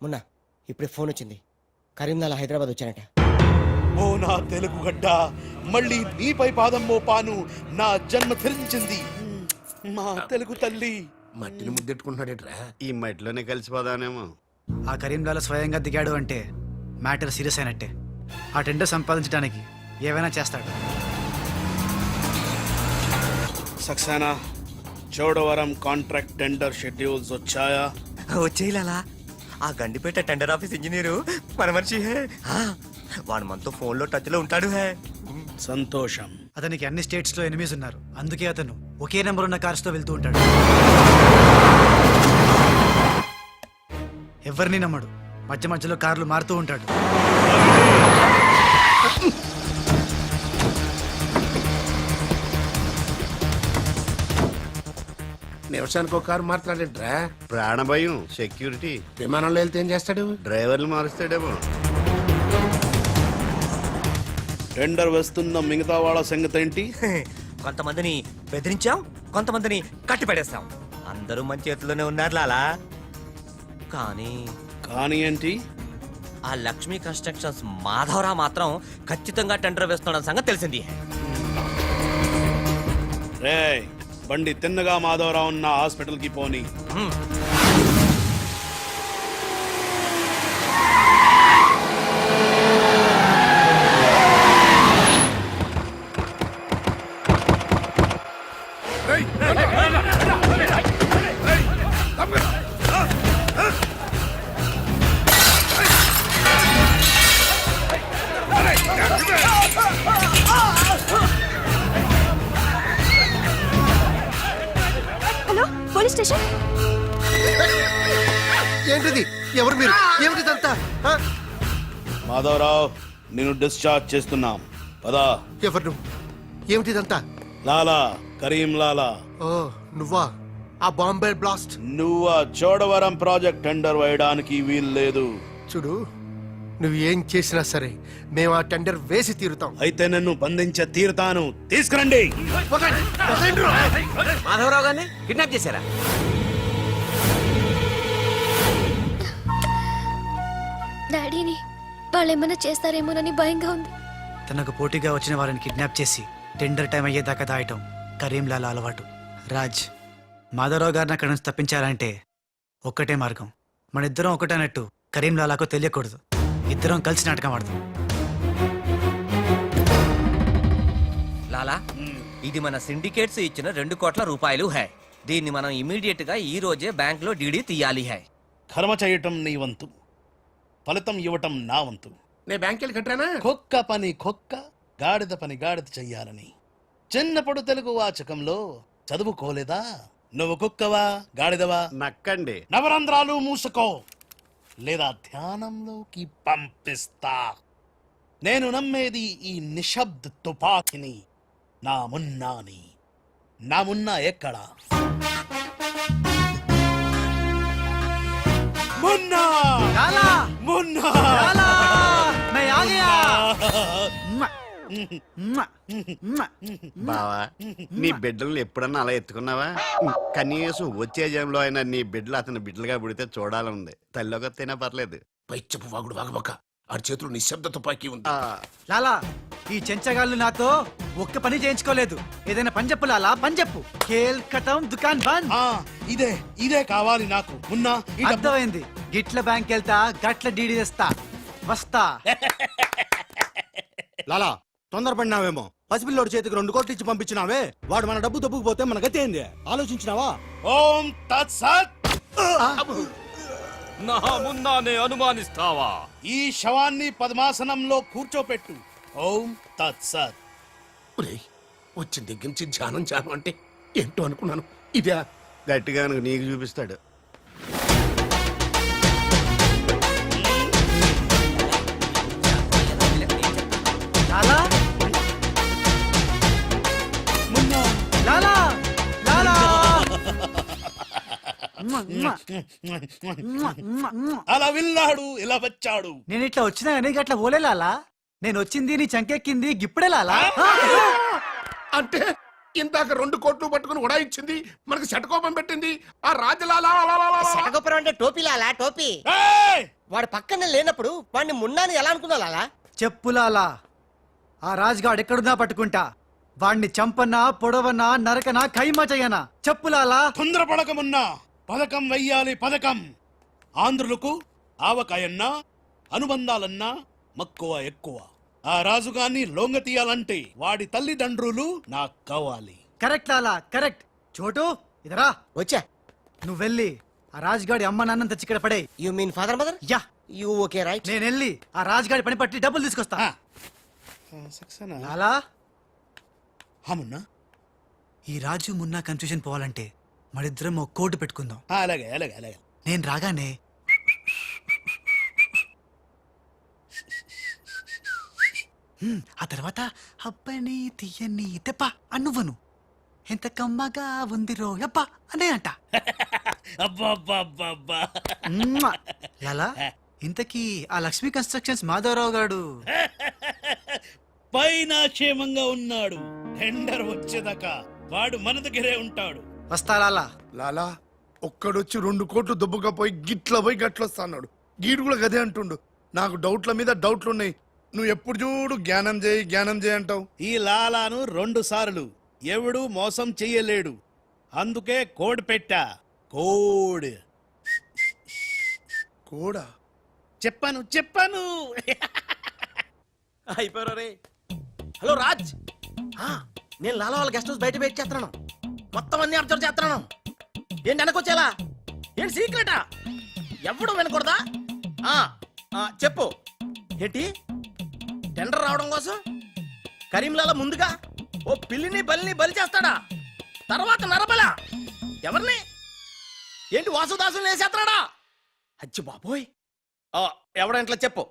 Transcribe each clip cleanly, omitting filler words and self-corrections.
మొన్న ఇప్పుడే ఫోన్ వచ్చింది, కరీంనాలా హైదరాబాద్ వచ్చానట. ఓ నా తెలుగు గడ్డ, మళ్ళీ నీపై పాదం మోపాను, నా జన్మ ధరించింది మా తెలుగు తల్లి. మట్టిని ముద్దెట్టుకుంటున్నాడేట్రా? ఈ మట్టిలోనే కలిసిపోదానేమో. ఆ కరీంలాల స్వయంగా దిగాడు అంటే మ్యాటర్ సీరియస్ అయినట్టే. ఆ టెండర్ సంపాదించడానికి ఏవైనా చేస్తాడు. Saxena, Chodavaram contract tender schedules వచ్చాయా? వచ్చేయాలా? ఆ గండిపేట టెండర్ ఆఫీస్ ఇంజనీరు మన మనిషి హే. వాడు మనతో ఫోన్ లో టచ్ లో ఉంటాడు హే. సంతోషం. అతనికి అన్ని స్టేట్స్ లో ఎనిమీస్ ఉన్నారు, అందుకే అతను ఒకే నెంబర్ ఉన్న కార్స్ తో వెళ్తూ ఉంటాడు. ఎవరిని నమ్మడు, మధ్య మధ్యలో కార్లు మారుతూ ఉంటాడు. నిమిషానికి ఒక కారు మాట్లాడేట్రా? ప్రాణభయం, సెక్యూరిటీ. విమానంలో వెళ్తే ఏం చేస్తాడు? డ్రైవర్లు మారుస్తాడేమో. టెండర్ వేస్తున్న మిగతా వాళ్ళ సంగతి ఏంటి? కొంతమందిని బెదిరించాం, కొంతమందిని కట్టి పడేస్తాం. అందరూ మన చేతిలోనే ఉన్నారు లాలా. కానీ ఏంటి? ఆ లక్ష్మీ కన్స్ట్రక్షన్స్ మాధవరావు మాత్రం ఖచ్చితంగా టెండర్ వేస్తున్న సంగతి తెలిసింది. రే, బండి తిన్నగా మాధవరావు ఉన్న హాస్పిటల్ కి పోని. Hello, police station. ఏంటిది? ఎవరు మీరు? ఏమిటిదంతా? మాధవరావు, నిన్ను డిశ్చార్జ్ చేస్తున్నాం. పదా. ఎవరు నువ్వు? ఏమిటిదంతా? లాలా, కరీం లాలా. ఓ నువ్వా? ఆ బాంబే బ్లాస్ట్. నువ్వు ఆ చోడవరం ప్రాజెక్ట్ టెండర్ వేయడానికి వీలు లేదు. చూడు, నువ్వు ఏం చేసినా సరే మేము ఆ టెండర్ వేసి తీరుతాం. అయితే నన్ను బంధించ తీరుతాను. తీసుకురండి. మాధవరావు గారిని కిడ్నాప్ చేశారా? డాడీని వాళ్ళు ఏమైనా చేస్తారేమోనని భయంగా ఉంది. తనకు పోటీగా వచ్చిన వారిని కిడ్నాప్ చేసి టెండర్ టైం అయ్యేదాకా దాయటం కరీంలాల అలవాటు. రాజ్, మాధవరావు గారిని అక్కడి నుంచి తప్పించాలంటే ఒక్కటే మార్గం. మన ఇద్దరం ఒకటన్నట్టు కరీంలాలాకు తెలియకూడదు. ఇద్దరం కలిసి నాటకం ఆడదాం. లాలా, ఇది మన సిండికేట్స్ ఇచ్చిన 2 కోట్ల రూపాయలు హై. దీన్ని మనం ఇమీడియట్ గా ఈ రోజే బ్యాంక్ లో డీడీ తీయాలి హై. కర్మ చేయటం నీ వంతు, ఫలితం ఇవ్వటం నా వంతు. నేను బ్యాంక్ వెళ్ళి కట్టానా? కుక్క పని కుక్క, గాడిద పని గాడిద చెయ్యాలని చిన్నప్పుడు తెలుగు వాచకంలో చదువుకోలేదా? నువ్వు కుక్కవా గాడిదవా? నక్కండి. నవరంధ్రాలు మూసుకో, లేదా ధ్యానంలోకి పంపిస్తా. నేను నమ్మేది ఈ నిశ్శబ్ద తుపాకిని, నా మున్నాని. నా మున్నా ఎక్కడా? మున్నా! మున్నా! బావా, నీ బిడ్డలను ఎప్పుడన్నా అలా ఎత్తుకున్నావా? కనీసం వచ్చే జంలో అయినా నీ బిడ్డలు అతని బిడ్డలుగా పుడితే చూడాలనుంది. తల్లిగా పర్లేదు. పైచ్చపు వాగుడు వాగబక్క. ఆ చేతులు నిశ్శబ్ద తుపాకీ ఉంది. లాలా, ఈ చెంచగాళ్ళు నాతో ఒక్క పని చేయించుకోలేదు. ఏదైనా పని చెప్పు లాలా, పని చెప్పు. ఖేల్ ఖతం, దుకాన్ బంద్. ఇదే ఇదే కావాలి నాకు. మున్నా, ఈ డబ్బు- అర్థమైంది. గిట్ల బ్యాంక్ వెళ్తా, గట్ల డీడీ తెస్తా, వస్తా. లాలా, తొందరపడినావేమో. పసిపిల్లోడి చేతికి 2 కోట్లు ఇచ్చి పంపించినావే, వాడు మన డబ్బు దబ్బుకుపోతే మన గతి ఏంది? ఆలోచించినావా? ఓం తత్సత్. నా మున్నానే అనుమానిస్తావా? ఈ శవాన్ని పద్మాసనంలో కూర్చోపెట్టు. ఓం తత్సత్. వచ్చిన దగ్గర నుంచి ధ్యానం ధ్యానం అంటే ఏంటో అనుకున్నాను. ఇదే గట్టిగా నీకు చూపిస్తాడు. లాలా, లాలా, లాలా. అలా వెళ్ళాడు, ఇలా వచ్చాడు. నేను ఇట్లా వచ్చినా కానీ గట్ల పోలే లాలా. నేను వచ్చింది నీ చంకెక్కింది గిప్పుడే లాలా. అంటే ఇందాక 2 కోట్లు పట్టుకుని ఉడాయించింది మనకు శటకోపం పెట్టింది ఆ రాజలాలా శటగొప్పరం అంటే టోపీ లాలా టోపీ ఏయ్! వాడు పక్కన లేనప్పుడు వాడిని మున్నాని ఎలా అనుకున్నా లాలా చెప్పులాలా ఆ రాజ్గాడ్ ఎక్కడున్నా పట్టుకుంటా వాణ్ణి చంపనా పొడవనా నరకనా ఖైమా చెయ్యనా చెప్పులాలా తొందరపడకమున్నా పథకం వెయ్యాలి పథకం. ఆంధ్రులకు ఆవకాయన్నా అనుబంధాలన్నా మక్కువ ఎక్కువ. ఆ రాజుగాన్ని లొంగ తీయాలంటే వాడి తల్లిదండ్రులు నాకు కావాలి. కరెక్ట్ లాలా కరెక్ట్. చోటు ఇదరా వచ్చా. నువ్వు వెళ్ళి ఆ రాజ్గాడి అమ్మ నాన్న తెచ్చి ఇక్కడ పడే. You mean father mother? Yeah you okay right. నేను వెళ్ళి ఆ రాజ్గాడి పని పట్టి డబ్బులు తీసుకొస్తా. సక్సేనా? లాలా మున్నా ఈ రాజు మున్నా కన్ఫ్యూజన్ పోవాలంటే మరిద్దరం ఒక కోడ్ పెట్టుకుందాం. అలాగే అలాగే అలాగే. నేను రాగానే ఆ తర్వాత అబ్బని తీయని తెప్ప అన్నువ్వను ఎంత కమ్మగా ఉంది రోయప్ప అనే అంట. అబ్బా మ్మ్. లాలా ఇంతకీ ఆ లక్ష్మీ కన్స్ట్రక్షన్స్ మాధవరావు గాడు పైన క్షేమంగా ఉన్నాడు. టెండర్ వచ్చేదాకా వాడు మన దగ్గరే ఉంటాడు. వస్తా లాలా. లాలా ఒక్కడొచ్చి 2 కోట్లు దుబ్బుగా పోయి గిట్ల పోయి గట్లొస్తా అన్నాడు. గీడు కూడా గదే అంటుండు. నాకు డౌట్ల మీద డౌట్లు ఉన్నాయి. నువ్వు ఎప్పుడు చూడు జ్ఞానం చేయి అంటావు. ఈ లాలాను 2 సార్లు ఎవడు మోసం చెయ్యలేడు. అందుకే కోడ్ పెట్టా. కోడ్ కూడా చెప్పాను. అయిపోయారు రే. హలో రాజ్, నేను లాలా వాళ్ళ గెస్ట్ హౌస్ బయట వెయిట్ చేస్తున్నాను. మొత్తం అన్ని అబ్జర్వ్ చేస్తున్నాను. ఏంటి వెనకొచ్చేలా? ఏంటి సీక్రెటా? ఎవడు వినకూడదా? చెప్పు. ఏంటి టెండర్ రావడం కోసం కరీంలాలా ముందుగా ఓ పిల్లిని బలిని బలి చేస్తాడా? తర్వాత నరబల ఎవరిని? ఏంటి వాసుదాసుని వేసేస్తాడా? అచ్చి బాబోయ్, ఎవడంట్లా చెప్పు.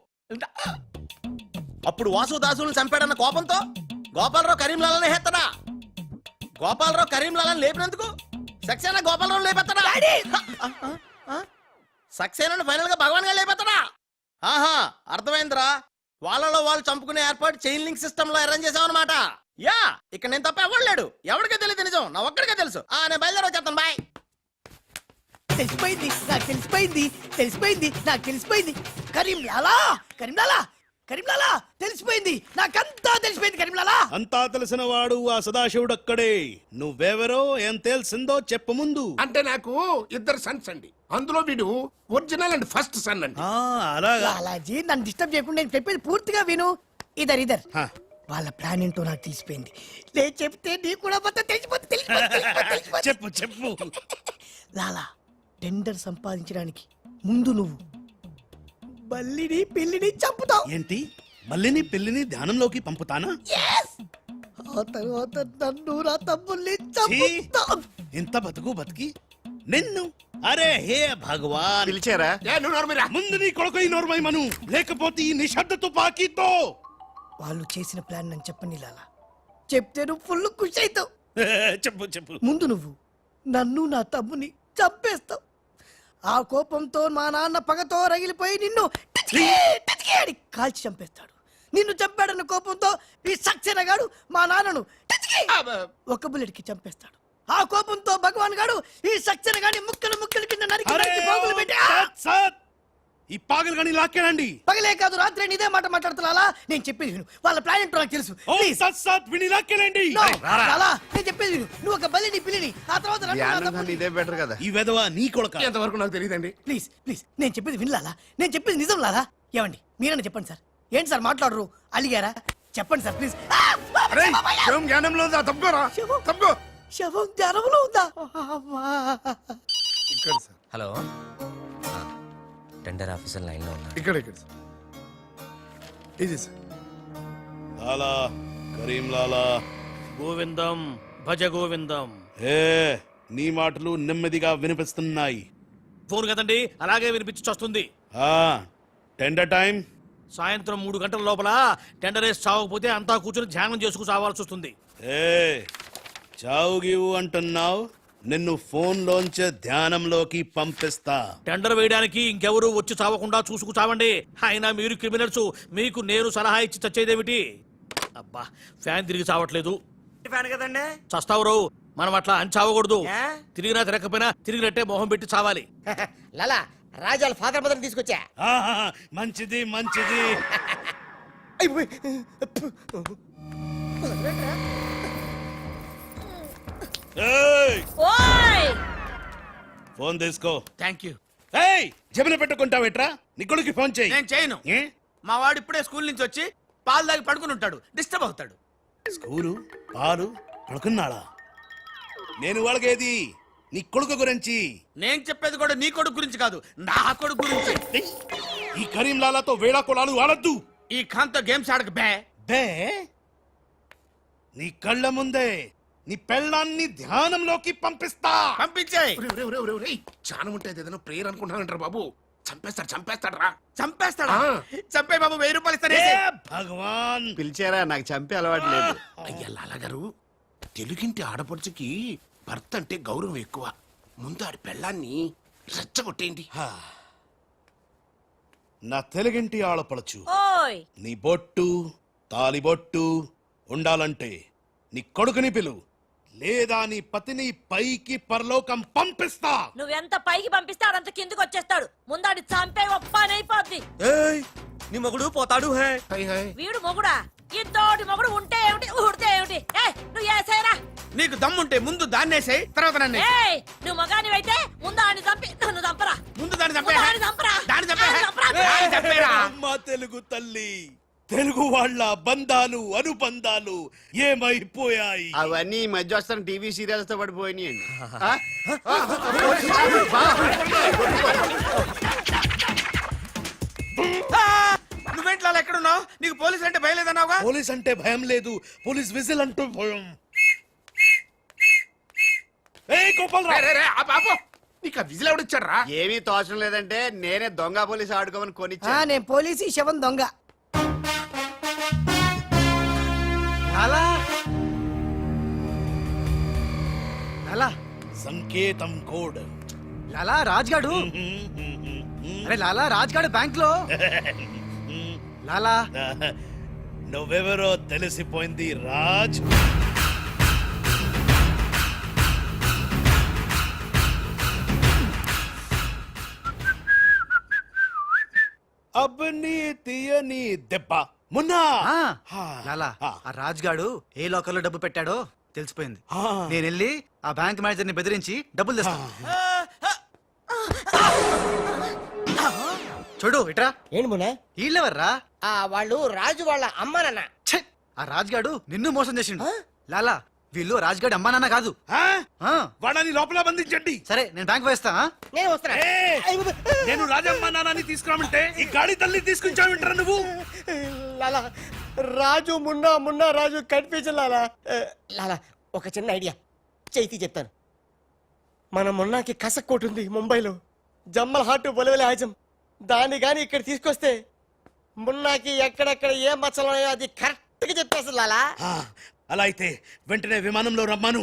అప్పుడు వాసుదాసులను చంపాడన్న కోపంతో గోపాలరావు కరీంలాలని హేత్తడా? గోపాలరావు కరీంలాలని లేపినందుకు సక్సేనా గోపాలరావు లేపెత్తడా? సక్సేనాను ఫైనల్ గా భగవాన్ గా లేపెత్తడా? ఆహా, అర్థమైందిరా. వాళ్ళలో వాళ్ళు చంపుకునే ఏర్పాటు చైన్ లింక్ సిస్టమ్ లో అరేంజ్ చేసామన్నమాట. యా, ఇక్కడ నేను తప్ప ఎవరు లేడు. ఎవరికే తెలియదు నిజం, నా ఒక్కడికే తెలుసు. నేను బయలుదేరి వచ్చేస్తాను. బాయ్. తెలిసిపోయింది నాకు తెలిసిపోయింది తెలిసిపోయింది నాకు తెలిసిపోయింది. కరీంలాలా కరీంలాలా కరీంలాలా తెలిసిపోయింది. నాకంతా తెలిసిపోయింది కరీంలాలా. అంతా తెలిసిన వాడు ఆ సదాశివుడు అక్కడే. నువ్వెవరో ఏం తెలిసిందో చెప్పు ముందు. అంటే నాకు 2 సన్స్ అండి. అందులో వీడు ఒరిజినల్ అండ్ ఫస్ట్ సన్ అండి. అలాగా. లాలాజీ నన్ను డిస్టర్బ్ చేయకుండా నేను చెప్పేది పూర్తిగా విను. ఇదర్ వాళ్ళ ప్లాన్ ఏంటో నాకు తెలిసిపోయింది. నేను చెప్తే నీకు కూడా మొత్తం తెలిసిపోతుంది. చెప్పు. లాలా టెండర్ సంపాదించడానికి ముందు నువ్వు బల్లిని పిల్లిని చంపుతావు. ఏంటి మళ్ళీని పెళ్లిని ధ్యానంలోకి పంపుతానా? ఆ తర్వాత నన్ను నా తమ్ముల్ని ఛీ! చంపుతావు. ఇంత బతికి నిన్ను. అరే హే భగవాన్, పిలిచారా? నువ్వు నోరుమీరా. ముందు నీ కొడుకు ఈ నోర్మై మను, లేకపోతే ఈ నిశ్శబ్ద తుపాకీతో. వాళ్ళు చేసిన ప్లాన్ నన్ను చెప్పండి లాలా. చెప్తే నువ్వు ఫుల్ ఖుషి అవుతావు. చెప్పు. ముందు నువ్వు నన్ను నా తమ్ముని చంపేస్తావు. ఆ కోపంతో మా నాన్న పగతో రగిలిపోయి నిన్ను టిచికి అని కాల్చి చంపేస్తాడు. నిన్ను చంపాడన్న కోపంతో ఈ సక్సేనా గాడు మా నాన్నను టిచికి ఒక బుల్లెట్కి చంపేస్తాడు. ఆ కోపంతో భగవాన్ గాడు ఈ సక్సేనా గాని ముక్కలు కింద నరికి పోగులు పెట్టి ఈ పాగలు కానీ లాక్కేనండి. పగలే కాదు రాత్రి ఇదే మాట మాట్లాడుతున్నా. నేను చెప్పేది విను. వాళ్ళ ప్లాన్ ఏంటో నాకు తెలుసు. విని లాక్కేనండి. నేను చెప్పేది విను. నువ్వు ఒక బలిని పిల్లిని ఆ తర్వాత నన్ను నా తమ్ముడిని. ఇదే బెటర్ కదా. ఈ వెధవ నీ కొడుక. ఎంతవరకు నాకు తెలియదండి. ప్లీజ్ నేను చెప్పేది వినలాలా? నేను చెప్పేది నిజం లాలా. ఏమండి మీరన్నా చెప్పండి సార్. ఏంటి సార్ మాట్లాడరు? అలిగారా? చెప్పండి సార్ ప్లీజ్. జ్ఞానంలో ఉందా? తప్పుకోరా. తప్పుకో. శవం జ్వరంలో ఉందా? ఇక్కడ sir, hello tender officer line లో ఉన్నా. ఇక్కడ సార్. ఇది సార్. లాలా కరీం లాలా. గోవిందం భజ గోవిందం. నీ మాటలు నెమ్మదిగా వినిపిస్తున్నాయి. ఫోన్ కదండి, అలాగే వినిపించి వస్తుంది. టెండర్ టైం సాయంత్రం 3 గంటల లోపల టెండర్ వేసి చావకపోతే అంతా కూర్చొని ధ్యానం చేసుకు చావాల్సి వస్తుంది. చావు గీవు అంటున్నావు. నిన్ను ఫోన్ లోంచే ధ్యానంలోకి పంపిస్తా. టెండర్ వేయడానికి ఇంకెవరు వచ్చి చావకుండా చూసుకు చావండి. అయినా మీరు క్రిమినల్స్, మీకు నేను సలహా ఇచ్చి చచ్చేదేమిటి? అబ్బా ఫ్యాన్ తిరిగి చావట్లేదు. ఫ్యాన్ కదండి చస్తావు రావు మనం అట్లా అంచావకూడదు తిరిగినా తిరగకపోయినా తిరిగినట్టే మొహం పెట్టి చావాలి. లాలా రాజాల ఫాదర్ మదర్ తీసుకొచ్చా. ఆహా, మంచిది మంచిది. ఏయ్, ఫోన్ తీసుకో. థ్యాంక్ యూ ఏయ్, జబిన పెట్టుకుంటావేట్రా? నీ కొడుకు ఫోన్ చేయి. నేను చేయను. ఏ? మా వాడు ఇప్పుడే స్కూల్ నుంచి వచ్చి పాలు తాగి పడుకుని ఉంటాడు, డిస్టర్బ్ అవుతాడు. స్కూలు పాలు పడుకున్నాడా? నేను వాళ్ళకేది నీ కొడుకు గురించి. నేను చెప్పేది కూడా నీ కొడుకు గురించి కాదు, నా కొడుకు గురించి. ఏయ్, ఈ కరీంలాలాతో వేళా కొలాలు ఆడద్దు. ఈ ఖాన్తో గేమ్స్ ఆడక బే. బే, నీ కళ్ళ ముందే నీ పెళ్ళాన్ని ధ్యానంలోకి పంపిస్తా. పంపించేయ్. చాలా ఉంటుంది ఏదైనా ప్రేయర్ అనుకుంటానంటారు బాబు. చంపేస్తాడు రా. చంపేస్తాడా? చంపే బాబు, 1000 రూపాయలు ఇస్తానే. ఏ భగవాన్, పిలిచారా? నాకు చంపే అలవాటు లేదు. అయ్యా లాలగారు, తెలుగింటి ఆడపడుచుకి భర్త అంటే గౌరవం ఎక్కువ. ముందు ఆడి పెళ్ళాన్ని రెచ్చగొట్టేయండి. నా తెలుగింటి ఆడపడచ్చు నీ బొట్టు తాలిబొట్టు ఉండాలంటే నీ కొడుకుని పిలు, లేదా నీ పతిని పైకి పరలోకం పంపిస్తా. నువ్వెంత పైకి పంపిస్తే ఆడంత కిందకి వచ్చేస్తాడు. ముందాడి చంపే ఒప్పనైపోద్ది. ఏయ్, నీ మొగుడు పోతాడు హే. వీడు మొగుడా? ఇంతోటి మొగుడు ఉంటే ఏమిటి, ఊడితే ఏమిటి? నువ్వు ఏసేరా. నీకు దమ్ముంటే ముందు దాన్నేసేయ్, తర్వాత నన్ను. నువ్వు మగానివైతే ముందు ఆడిని చంపి నన్ను చంపరా. ముందు దాన్ని చంపే. దాన్ని చంపరా. దాన్ని చంపే. దాన్ని చంపరా. దాన్ని చంపేరా. అమ్మా తెలుగు తల్లి, తెలుగు వాళ్ళ బంధాలు అనుబంధాలు ఏమైపోయాయి? అవన్నీ ఈ మధ్య వస్తున్న టీవీ సీరియల్స్ తో పడిపోయినాయండి. నువ్వేంటి లాలా ఎక్కడున్నావు? నీకు పోలీసు అంటే భయం లేదన్నావుగా? పోలీస్ అంటే భయం లేదు, పోలీస్ విజిల్ అంటూ భయం. ఏయ్ గోపాలరావు, నీకు ఆ విజిల్ ఎవడిచ్చాడు రా? ఏమీ తోచడం లేదంటే నేనే దొంగ పోలీసు ఆడుకోమని కొనిచ్చా. నేను పోలీసు, ఈ శవం దొంగ. లాలా లాలా సంకేతం కోడ్. లాలా రాజ్గాడు. అరే లాలా, రాజ్గాడు బ్యాంక్ లో. లాలా నువ్వెవరో తెలిసిపోయింది రాజ్. అబ్బని తీయని దెబ్బ మున్నా. లాలా, ఆ రాజ్గాడు ఏ లోకల్లో డబ్బు పెట్టాడో తెలిసిపోయింది. ఆ. నేను వెళ్ళి ఆ బ్యాంక్ మేనేజర్ ని బెదిరించి డబ్బులు తెస్తాను. చూడు ఇట్రా. ఏంటి మున్నా? వీళ్ళెవర్రా? వాళ్ళు రాజు వాళ్ళ అమ్మ నాన్న. ఛే! ఆ రాజ్గాడు నిన్ను మోసం చేసిండు. లాలా, వీళ్ళు రాజ్గాడు అమ్మా నాన్న కాదు. ఆ? ఆ, వాడని లోపల బంధించండి. సరే నేను బ్యాంక్ వేస్తా. నేను వస్తున్నా. నేను రాజమ్మ నాన్నని తీసుకురామంటే ఈ గాడి తల్లి తీసుకొచ్చావింటరా నువ్వు? లాలా, రాజు మున్నా, మున్నా రాజు కన్ఫ్యూజన్ లాలా. లాలా, ఒక చిన్న ఐడియా చైతి చెప్తాను. మన మున్నాకి కసక్కోటు ఉంది ముంబైలో, జమ్మల్ హాటు బొలవెల హాజం. దాన్ని గాని ఇక్కడ తీసుకొస్తే మున్నాకి ఎక్కడెక్కడ ఏ మచ్చలు ఉన్నాయో అది కరెక్ట్ గా చెప్పేస్తుంది లాలా. అలా అయితే వెంటనే విమానంలో రమ్మాను.